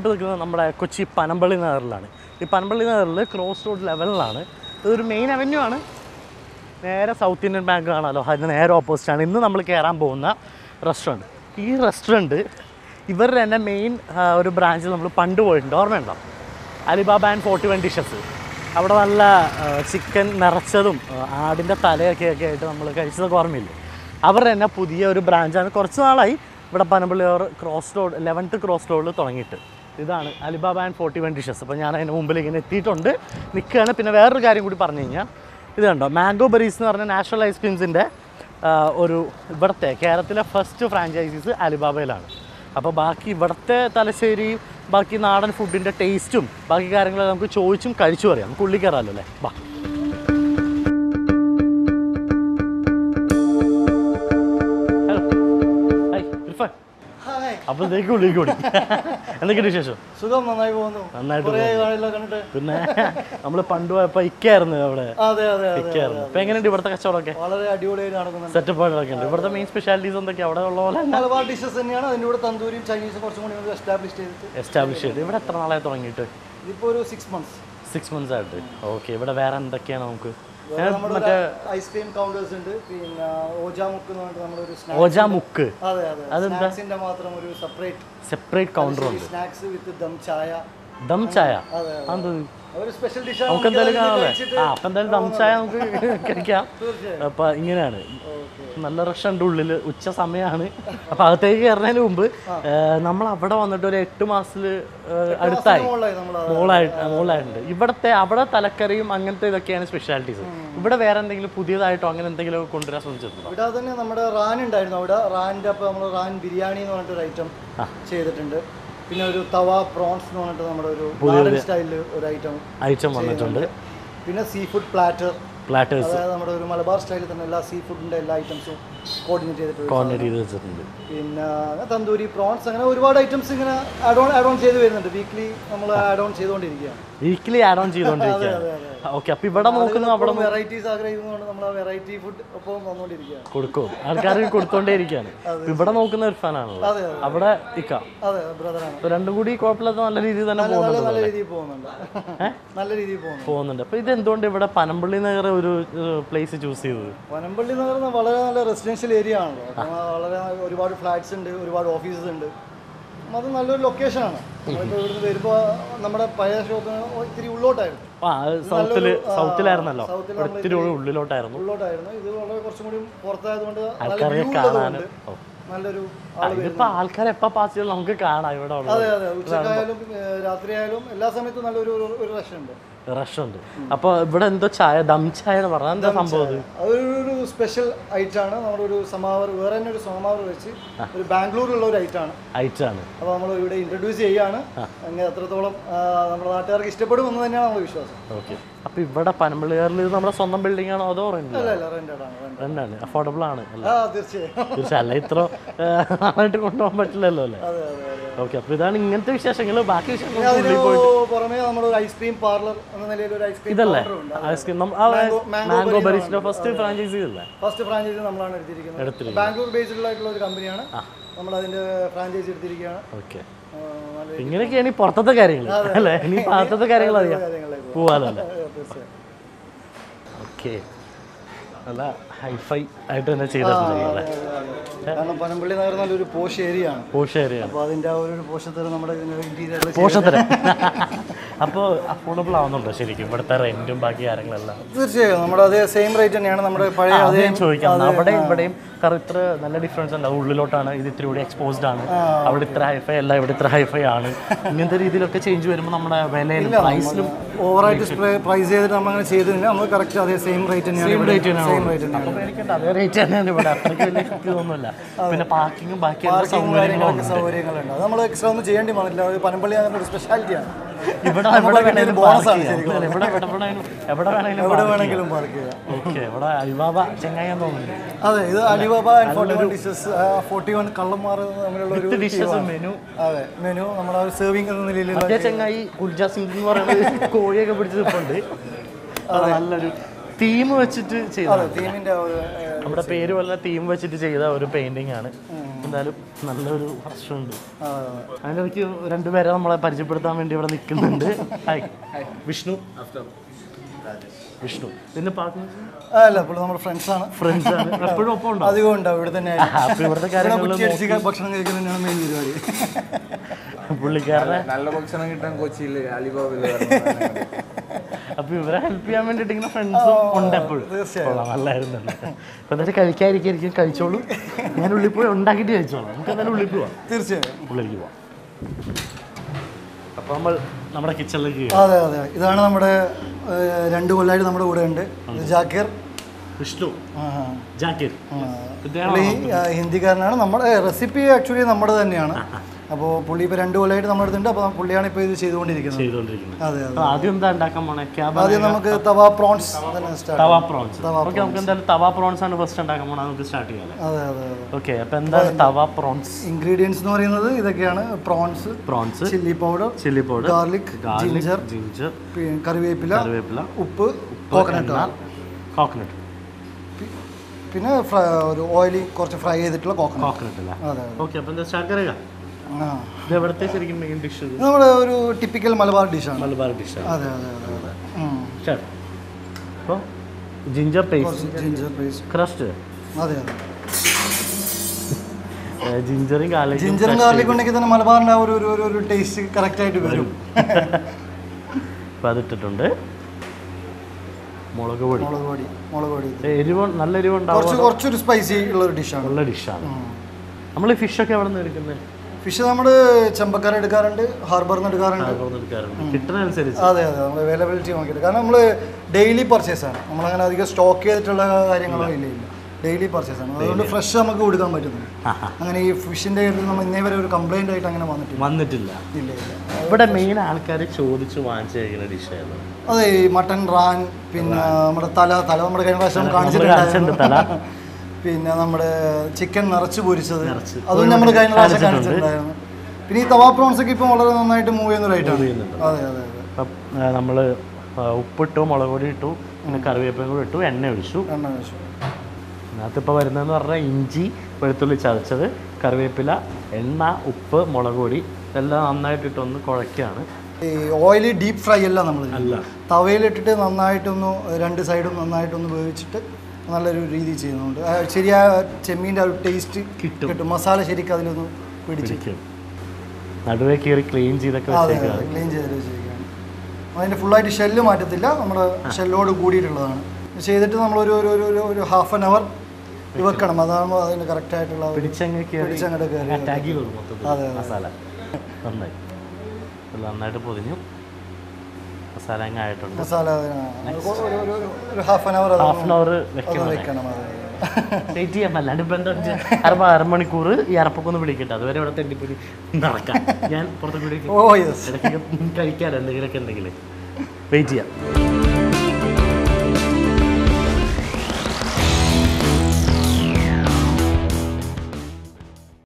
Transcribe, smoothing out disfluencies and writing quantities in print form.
നമ്മളിപ്പോൾ നിൽക്കുന്നത് നമ്മുടെ കൊച്ചി പനമ്പള്ളി നഗറിലാണ്. ഈ പനമ്പള്ളി നഗറിൽ ക്രോസ് റോഡ് ലെവലിലാണ്. ഇതൊരു മെയിൻ അവന്യൂ ആണ്. നേരെ സൗത്ത് ഇന്ത്യൻ ബാങ്ക് കാണാമല്ലോ, അതിന് നേരെ ഓപ്പോസിറ്റാണ് ഇന്ന് നമ്മൾ കയറാൻ പോകുന്ന റെസ്റ്റോറൻറ്റ്. ഈ റെസ്റ്റോറൻറ്റ് ഇവരുടെ തന്നെ മെയിൻ ഒരു ബ്രാഞ്ചിൽ നമ്മൾ പണ്ട് പോയിട്ടുണ്ട്, ഓർമ്മയുണ്ടോ? Alibaba and 41 dishes. അവിടെ നല്ല ചിക്കൻ നിറച്ചതും ആടിൻ്റെ തലയൊക്കെ ആയിട്ട് നമ്മൾ കഴിച്ചതൊക്കെ ഓർമ്മയില്ലേ? അവരുടെ തന്നെ പുതിയ ഒരു ബ്രാഞ്ചാണ്. കുറച്ച് നാളായി ഇവിടെ Panampilly cross road 11th cross റോഡിൽ തുടങ്ങിയിട്ട്. ഇതാണ് അലിബാബ ആൻഡ് 41 ഡിഷസ്. അപ്പോൾ ഞാൻ അതിൻ്റെ മുമ്പിൽ ഇങ്ങനെ എത്തിയിട്ടുണ്ട്, നിൽക്കുകയാണ്. പിന്നെ വേറൊരു കാര്യം കൂടി പറഞ്ഞു കഴിഞ്ഞാൽ, ഇത് കണ്ടോ, മാംഗോ ബെറീസ് എന്ന് പറഞ്ഞ നാഷണൽ ഐസ്ക്രീംസിൻ്റെ ഒരു ഇവിടുത്തെ കേരളത്തിലെ ഫസ്റ്റ് ഫ്രാഞ്ചൈസീസ് അലിബാബയിലാണ്. അപ്പോൾ ബാക്കി ഇവിടുത്തെ തലശ്ശേരി ബാക്കി നാടൻ ഫുഡിൻ്റെ ടേസ്റ്റും ബാക്കി കാര്യങ്ങളൊക്കെ നമുക്ക് ചോദിച്ചും കഴിച്ചു പറയാം. നമുക്ക് ഉള്ളിൽ കയറാമല്ലോ അല്ലേ? ബാ. അപ്പോൾ ഇതേക്ക് ഉള്ളിൽ കൂടി എന്തൊക്കെയാണ് വിശേഷം? സുഖം, നന്നായി പോകുന്നു. നന്നായിട്ട്. പിന്നെ നമ്മൾ പണ്ട് പോയപ്പോൾ ഇക്കായിരുന്നു അവിടെ. ഇക്കായിരുന്നു. ഇപ്പം എങ്ങനെയുണ്ട് ഇവിടുത്തെ കച്ചവടമൊക്കെ? വളരെ അടിപൊളിയായിട്ട് നടക്കുന്നു. സെറ്റപ്പായിട്ടൊക്കെ ഉണ്ട്. ഇവിടുത്തെ മെയിൻ സ്പെഷ്യാലിറ്റീസ് എന്തൊക്കെയാണ്? അവിടെ ഉള്ള പോലെ മലബാർ ഡിഷസ് തന്നെയാണ്. അതിൻ്റെ കൂടെ തന്തൂരിയും ചൈനീസും കുറച്ചും കൂടി എസ്റ്റാബ്ലിഷ് ചെയ്ത്. ഇവിടെ എത്ര നാളെ തുടങ്ങിയിട്ട്? ഇതിപ്പോൾ ഒരു 6 months ആയിട്ട്. ഓക്കെ. ഇവിടെ വേറെ എന്തൊക്കെയാണ് നമുക്ക്? മറ്റേ ഐസ്ക്രീം കൗണ്ടേഴ്സ് ഉണ്ട്. പിന്നെ ഓജാമുക്ക് എന്ന് പറഞ്ഞിട്ട് നമ്മളൊരു ഓജാമുക്ക്. സ്നാക്സിന്റെ മാത്രം ഒരു സെപ്പറേറ്റ് കൗണ്ടർ ഉണ്ട്. സ്നാക്സ് വിത്ത് ദം ചായ. ഒരു സ്പെഷ്യൽ ഡിഷ് നമുക്ക് എന്തായാലും കാണാമല്ലേ? അപ്പം എന്തായാലും ദം ചായ നമുക്ക് കഴിക്കാം. അപ്പം ഇങ്ങനെയാണ്. നല്ല റഷുണ്ട് ഉള്ളിൽ. ഉച്ച സമയമാണ്. അപ്പം അകത്തേക്ക് കയറുന്നതിന് മുമ്പ് നമ്മൾ അവിടെ വന്നിട്ട് ഒരു 8 മാസത്തിൽ അടുത്തായി മുകളിലായിട്ടുണ്ട്. അവിടെ തലക്കറിയും അങ്ങനത്തെ ഇതൊക്കെയാണ് സ്പെഷ്യാലിറ്റീസ്. ഇവിടെ വേറെ എന്തെങ്കിലും പുതിയതായിട്ടോ അങ്ങനെ എന്തെങ്കിലും കൊണ്ടുവരാൻ ശ്രമിച്ചിട്ടുണ്ടോ? ഇവിടെ തന്നെ നമ്മുടെ റാൻ ഉണ്ടായിരുന്നു. അവിടെ റാൻ്റെ അപ്പം നമ്മൾ റാൻ ബിരിയാണി എന്ന് പറഞ്ഞിട്ടൊരു ഐറ്റം ചെയ്തിട്ടുണ്ട്. പിന്നെ ഒരു തവ പ്രോൺസ് എന്ന് പറഞ്ഞിട്ട് നമ്മുടെ ഒരു നാടൻ സ്റ്റൈലിൽ ഒരു ഐറ്റം വന്നിട്ടുണ്ട്. പിന്നെ സീ ഫുഡ് പ്ലാറ്റേഴ്സ്, അതായത് നമ്മുടെ ഒരു മലബാർ സ്റ്റൈലിൽ തന്നെ എല്ലാ സീ ഫുഡിൻ്റെ എല്ലാ ഐറ്റംസും കോർഡിനേറ്റ് ചെയ്ത് വെച്ചിട്ടുണ്ട്. പിന്നെ തന്തൂരി പ്രോൺസ്, അങ്ങനെ ഒരുപാട് ഐറ്റംസ് ഇങ്ങനെ ആഡ് ഓൺ ചെയ്ത് വരുന്നുണ്ട്. വീക്ക്ലി നമ്മൾ ആഡ് ഓൺ ചെയ്തുകൊണ്ടിരിക്കുകയാണ്. ഓക്കെ. അപ്പോൾ ഇവിടെ നോക്കുന്നു, അവിടെ വെറൈറ്റീസ് ആഗ്രഹിക്കുന്നതുകൊണ്ട് നമ്മൾ ആ വെറൈറ്റി ഫുഡ് ഒപ്പം വന്നുകൊണ്ടിരിക്കുകയാണ്. കൊടുക്കും, ആൾക്കാർക്ക് കൊടുത്തോണ്ടേയിരിക്കുകയാണ്. ഇവിടെ നോക്കുന്ന ഒരു ഫാനാണല്ലോ. അവിടെ രണ്ടും കൂടി കുഴപ്പമില്ലാത്ത നല്ല രീതിയിൽ തന്നെ പോകുന്നുണ്ട്. അപ്പോൾ ഇത് എന്തുകൊണ്ട് ഇവിടെ പനമ്പള്ളി നഗർ ഒരു പ്ലേസ് ചൂസ് ചെയ്തത്? പനമ്പള്ളി നഗർ വളരെ നല്ല റെസിഡൻഷ്യൽ ഏരിയ ആണല്ലോ. വളരെ ഒരുപാട് ഫ്ലാറ്റ്സ് ഉണ്ട്, ഒരുപാട് ഓഫീസസ് ഉണ്ട്. അത് നല്ലൊരു ലൊക്കേഷനാണ്. നമ്മളിപ്പോൾ ഇവിടുന്ന് വരുമ്പോൾ നമ്മുടെ പഴയ ഷോപ്പ് ഇത്തിരി ഉള്ളോട്ടായിരുന്നു. സൗത്തിലായിരുന്നല്ലോ, ഉള്ളിലോട്ടായിരുന്നു. ഇത് വളരെ കുറച്ചും കൂടി പുറത്തായതുകൊണ്ട് നല്ലൊരു ആൾക്കാർ എപ്പോൾ പാസ് ചെയ്താലും നമുക്ക് കാണാം ഇവിടെ. അതെ, ഉച്ചക്കായാലും രാത്രിയായാലും എല്ലാ സമയത്തും നല്ലൊരു റഷ് ഉണ്ട്. അപ്പോൾ ഇവിടെ എന്തോ ചായ, ദം ചായ എന്ന് പറഞ്ഞാൽ എന്താ സംഭവം? അതൊരു സ്പെഷ്യൽ ഐറ്റാണ്. നമ്മുടെ ഒരു സമാവർ, വേറെ തന്നെ ഒരു സമാവർ വെച്ച് ഒരു ബാംഗ്ലൂരിലുള്ള ഒരു ഐറ്റാണ്. അപ്പോൾ നമ്മൾ ഇവിടെ ഇൻട്രൊഡ്യൂസ് ചെയ്യാണ്. അങ്ങനെ എത്രത്തോളം നമ്മുടെ നാട്ടുകാർക്ക് ഇഷ്ടപ്പെടും എന്ന് തന്നെയാണ് നമ്മുടെ വിശ്വാസം. ഓക്കെ. അപ്പോൾ ഇവിടെ പനമ്പള്ളിയാറിൽ ഇത് നമ്മുടെ സ്വന്തം ബിൽഡിംഗ് ആണോ അതോ റെന്റാണ്? അഫോർഡബിൾ ആണ്? തീർച്ചയായും. അല്ല ഇത്ര നന്നായിട്ട് കൊണ്ടുപോകാൻ പറ്റില്ലല്ലോ അല്ലേ? ഓക്കെ. അപ്പോൾ ഇതാണ് ഇങ്ങനത്തെ വിശേഷങ്ങൾ. ബാക്കി പുറമേ നമ്മുടെ ഒരു ഐസ്ക്രീം പാർലർ എന്ന നിലയിൽ ഒരു ഐസ്ക്രീം ഇതല്ലേ ഐസ്ക്രീം മാംഗോ ബെറീസിന്റെ ഫസ്റ്റ് ഫ്രാഞ്ചൈസി നമ്മളാണ് എടുത്തിരിക്കുന്നത്. ബാംഗ്ലൂർ ബേസ്ഡ് ആയിട്ടുള്ള ഒരു കമ്പനിയാണ്. നമ്മൾ അതിന്റെ ഫ്രാഞ്ചൈസി എടുത്തിരിക്കുകയാണ്. ഓക്കെ. ഇങ്ങനെയൊക്കെയാണ് ഈ പുറത്തത്തെ കാര്യങ്ങൾ അല്ലേ? ഇനി പുറത്തത്തെ കാര്യങ്ങൾ അറിയാം, പോവാലോ അല്ലേ? ഓക്കെ. നല്ല ഹൈഫൈ ആയിട്ട് തന്നെ ചെയ്തിട്ടുണ്ട്. കാരണം പനമ്പള്ളി നഗർ നല്ലൊരു പോഷ് ഏരിയ ആണ്. അപ്പോൾ അതിൻ്റെ ആ ഒരു പോഷത്തരം നമ്മുടെ അപ്പോൾ അഫോർഡബിൾ ആവുന്നുണ്ടോ ശരിക്കും ഇവിടുത്തെ റെന്റും ബാക്കി കാര്യങ്ങളെല്ലാം? തീർച്ചയായും നമ്മുടെ അതേ സെയിം റേറ്റ് തന്നെയാണ് നമ്മുടെ പഴയ. അതേ ചോദിക്കാം, അവിടെ ഇവിടെയും കാരണം ഇത്ര നല്ല ഡിഫറൻസ് ഉണ്ട്. ഉള്ളിലോട്ടാണ് ഇത്, ഇത്തിരി കൂടി എക്സ്പോസ്ഡ് ആണ്. അവിടെ ഇത്ര ഹൈഫൈ അല്ല, ഇവിടെ ഇത്ര ഹൈഫൈ ആണ്. ഇങ്ങനത്തെ രീതിയിലൊക്കെ ചേഞ്ച് വരുമ്പോൾ നമ്മുടെ വിലയിലും പ്രൈസിലും ഓവറായിട്ട് പ്രൈസ് ചെയ്തിട്ട് നമ്മളങ്ങനെ ചെയ്തില്ല. നമ്മൾ കറക്റ്റ് അതേ സെയിം റേറ്റ് തന്നെയാണ്. അതേ റേറ്റ് തന്നെയാണ് ഇവിടെ. അത്രയ്ക്ക് വലിയ തോന്നുന്നില്ല. പിന്നെ പാർക്കിങ്ങും ബാക്കി സൗകര്യങ്ങളുണ്ട്. അത് നമ്മൾ എക്സ്ട്രാ ഒന്നും ചെയ്യേണ്ടി വന്നില്ല. പനമ്പള്ളി അങ്ങനെ ഒരു സ്പെഷ്യാലിറ്റിയാണ്. ഇവിടെ വേണമെങ്കിലും പാർക്ക് ചെയ്യാം. ഓക്കെ. ഇവിടെ അലിബാബ ചെങ്ങായി തോന്നുന്നു. അതെ, ഇത് അലിബാബ 41 ഡിഷസ് 41 കള്ളന്മാർ തമ്മിലുള്ള ഒരു മെനു. അതെ, മെനു നമ്മുടെ സെർവിങ് എന്ന നിലയിൽ ചെങ്ങായി ഗുൽജാ സിംഗ് എന്ന് പറയുന്നത് കോഴിയൊക്കെ പിടിച്ച് നിൽപ്പുണ്ട്. നല്ലൊരു തീം വെച്ചിട്ട് ചെയ്ത അതെ തീമിൻ്റെ ഒരു നമ്മുടെ പേര് പോലെ തീം വെച്ചിട്ട് ചെയ്ത ഒരു പെയിന്റിംഗ് ആണ്. എന്തായാലും നല്ലൊരു വർഷമുണ്ട്. അതിനിടയ്ക്ക് രണ്ടുപേരെ നമ്മളെ പരിചയപ്പെടുത്താൻ വേണ്ടി ഇവിടെ നിൽക്കുന്നുണ്ട്. ഹായ്, വിഷ്ണു. വിഷ്ണു പിന്നെ അല്ല പുള്ളി നമ്മുടെ ഫ്രണ്ട്സാണ്. ഫ്രണ്ട്സാണ്. എപ്പോഴും ഒപ്പം ഉണ്ടോ? അധികം ഉണ്ടാവും ഇവിടെ തന്നെ. അപ്പോൾ ഇവിടുത്തെ കാര്യങ്ങൾ ഭക്ഷണം കഴിക്കുന്നത് തന്നെയാണ് മെയിൻ പരിപാടി. പുള്ളിക്കാരനെ നല്ല ഭക്ഷണം കിട്ടാൻ കൊച്ചിയിൽ അലിബാബയിൽ. അപ്പോൾ ഇവരെ ഹെൽപ്പ് ചെയ്യാൻ വേണ്ടിയിട്ട് ഇങ്ങനെ ഫ്രണ്ട്സും ഉണ്ട് എപ്പോഴും. നല്ലായിരുന്നു. അപ്പോൾ എന്തായാലും കഴിക്കാതിരിക്കും, കഴിച്ചോളൂ. ഞാൻ ഉള്ളിൽ പോയി ഉണ്ടാക്കിയിട്ട് കഴിച്ചോളാം. നമുക്ക് എന്തായാലും ഉള്ളിൽ പോവാം. തീർച്ചയായും ഉള്ളിലേക്ക് പോവാം. അപ്പോൾ നമ്മൾ നമ്മുടെ കിച്ചണിലേക്ക്. അതെ അതെ, ഇതാണ് നമ്മുടെ 2 കൊല്ലമായിട്ട് നമ്മുടെ കൂടെ ഉണ്ട് ജാക്കിർ. വിഷ്ണു ജാക്കിർ പുള്ളി ഹിന്ദിക്കാരനാണ്. നമ്മുടെ റെസിപ്പി ആക്ച്വലി നമ്മുടെ തന്നെയാണ്. അപ്പോൾ പുള്ളി ഇപ്പോൾ 2 കൊല്ലമായിട്ട് നമ്മുടെ അടുത്തുണ്ട്. അപ്പോൾ പുള്ളിയാണ് ഇപ്പോൾ ഇത് ചെയ്തുകൊണ്ടിരിക്കുന്നത്. അതെ അതെ. ആദ്യം എന്താ ഉണ്ടാക്കാൻ പോണേ? ആദ്യം നമുക്ക് തവ പ്രോൺസ് തവ പ്രോൺസ്. ഓക്കെ, നമുക്ക് എന്തായാലും തവ പ്രോൺസ് ആണ് ഫസ്റ്റ് ഉണ്ടാക്കാൻ പോണത്. നമുക്ക് സ്റ്റാർട്ട് ചെയ്യാം. അതെ അതെ അതെ. ഓക്കെ, അപ്പോൾ എന്താണ് തവ പ്രോൺസ്? ഇൻഗ്രീഡിയൻസ് എന്ന് പറയുന്നത് ഇതൊക്കെയാണ്. Prawns, chilli powder, garlic, ginger, കറിവേപ്പില, ഉപ്പ്, കോക്കനട്ട്, പിന്നെ ഒരു ഓയിലി കുറച്ച് ഫ്രൈ ചെയ്തിട്ടുള്ള കോക്കനട്ട് അല്ലേ? അതെ. ഓക്കെ, അപ്പോൾ എന്താ സ്റ്റാർട്ട് ചെയ്യുക? ഇത് എവിടുത്തെ ശരിക്കും മെയിൻ ഡിഷ്? നമ്മുടെ ഒരു ടിപ്പിക്കൽ മലബാർ ഡിഷാണ്. മലബാർ ഡിഷാണ്. അതെ അതെ അതെ. അപ്പോൾ ജിഞ്ചർ പേസ്റ്റ്, ക്രസ്റ്റ്. അതെ അതെ. ജിഞ്ചറും ഗാർലിക് ഉണ്ടെങ്കിൽ തന്നെ മലബാറിൻ്റെ ഒരു ഒരു ടേസ്റ്റ് കറക്റ്റായിട്ട് വരും. അപ്പോൾ അതിട്ടിട്ടുണ്ട്. മുളക് പൊടി. എരിവ്, നല്ല എരിവുണ്ടാവും. കുറച്ചൊരു സ്പൈസി ഉള്ള ഒരു ഡിഷാണ്. ഉള്ള ഡിഷാണ്. നമ്മൾ ഫിഷൊക്കെ എവിടെ നിന്ന് എടുക്കുന്നത്? ഫിഷ് നമ്മൾ ചെമ്പക്കാർ എടുക്കാറുണ്ട്, ഹാർബറിൽ നിന്ന് എടുക്കാറുണ്ട്. കിട്ടുന്നതനുസരിച്ച്. അതെ അതെ, നമ്മൾ അവൈലബിലിറ്റി നോക്കിയിട്ട്. കാരണം നമ്മൾ ഡെയിലി പർച്ചേസാണ്. നമ്മളങ്ങനെ അധികം സ്റ്റോക്ക് ചെയ്തിട്ടുള്ള കാര്യങ്ങളോ ഇല്ല. ഡെയിലി പർച്ചേസാണ്. അതുകൊണ്ട് ഫ്രഷ് നമുക്ക് കൊടുക്കാൻ പറ്റുന്നു. അങ്ങനെ ഈ ഫിഷിൻ്റെ കാര്യത്തിൽ നമ്മൾ ഇന്നേ വരെ ഒരു കംപ്ലൈൻ്റ് ആയിട്ട് അങ്ങനെ വന്നിട്ടില്ല. ഇല്ല. ഇവിടെ മെയിൻ ആൾക്കാർ ചോദിച്ച് വാങ്ങിച്ചു കഴിക്കുന്ന ഡിഷ് ആയിരുന്നു. അതെ, ഈ മട്ടൺ, റാൻ, പിന്നെ നമ്മുടെ തല നമ്മുടെ കഴിഞ്ഞ പ്രാവശ്യം കാണിച്ചിട്ടുണ്ട്. പിന്നെ നമ്മുടെ ചിക്കൻ നിറച്ച് പൊരിച്ചത്, അതും നമ്മൾ കഴിഞ്ഞ പ്രാവശ്യം കാണിച്ചിട്ടുണ്ടായിരുന്നു. പിന്നെ ഈ തവാ പ്രോൺസ് ഒക്കെ ഇപ്പം വളരെ നന്നായിട്ട് മൂവ് ചെയ്യുന്ന ഒരു ഐറ്റം. അതെ അതെ അതെ. അപ്പം നമ്മൾ ഉപ്പിട്ടു, മുളക് പൊടി ഇട്ടു, പിന്നെ കറിവേപ്പിലും കൂടി ഇട്ടു, എണ്ണ ഒഴിച്ചു. അതിനകത്തിപ്പോൾ വരുന്നതെന്ന് പറഞ്ഞാൽ ഇഞ്ചി, വെളുത്തുള്ളി ചതച്ചത്, കറിവേപ്പില, എണ്ണ, ഉപ്പ്, മുളക് പൊടി ഇതെല്ലാം നന്നായിട്ടിട്ടൊന്ന് കുഴയ്ക്കുകയാണ്. ഈ ഓയിലി ഡീപ്പ് ഫ്രൈ അല്ല നമ്മൾ തവയിലിട്ടിട്ട് നന്നായിട്ടൊന്ന് 2 സൈഡും നന്നായിട്ടൊന്ന് വേവിച്ചിട്ട് നല്ലൊരു രീതി ചെയ്യുന്നുണ്ട്. ശരിയായ ചെമ്മീൻ്റെ ഒരു ടേസ്റ്റ് കിട്ടും. മസാല ശരിക്കും അതിലൊന്ന് പിടിച്ചിരിക്കും. നടുവേ കയറി ക്ലീൻ ചെയ്തൊക്കെ ക്ലീൻ ചെയ്തിട്ട് വെച്ചിരിക്കുകയാണ്. അതിൻ്റെ ഫുള്ളായിട്ട് ഷെല്ല് മാറ്റത്തില്ല, നമ്മുടെ ഷെല്ലോട് കൂടിയിട്ടുള്ളതാണ്. ചെയ്തിട്ട് നമ്മളൊരു ഒരു ഹാഫ് ആൻ അവർ വെക്കണം. അതാകുമ്പോൾ അതിന് കറക്റ്റായിട്ടുള്ള പിടിച്ചങ്ങോട്ട് കയറി. അതെ മസാല നന്നായിട്ട് പൊതിഞ്ഞു. മസാല ആയിട്ടുണ്ട്. മസാല ഒരു ഹാഫ് ആൻ അവർ വെക്കണം. വെയിറ്റ് ചെയ്യാൻ അല്ലാണ്ട് ഇപ്പം എന്താ അരമണിക്കൂർ ഈ അരപ്പൊക്കെ ഒന്ന് പിടിക്കട്ടെ. അതുവരെ ഇവിടെ തെണ്ടിപ്പൊടി നടക്കാം. ഞാൻ പുറത്തു കൂടി കഴിക്കാമല്ലോ എന്തെങ്കിലുമൊക്കെ ഉണ്ടെങ്കിൽ. വെയിറ്റ് ചെയ്യാം.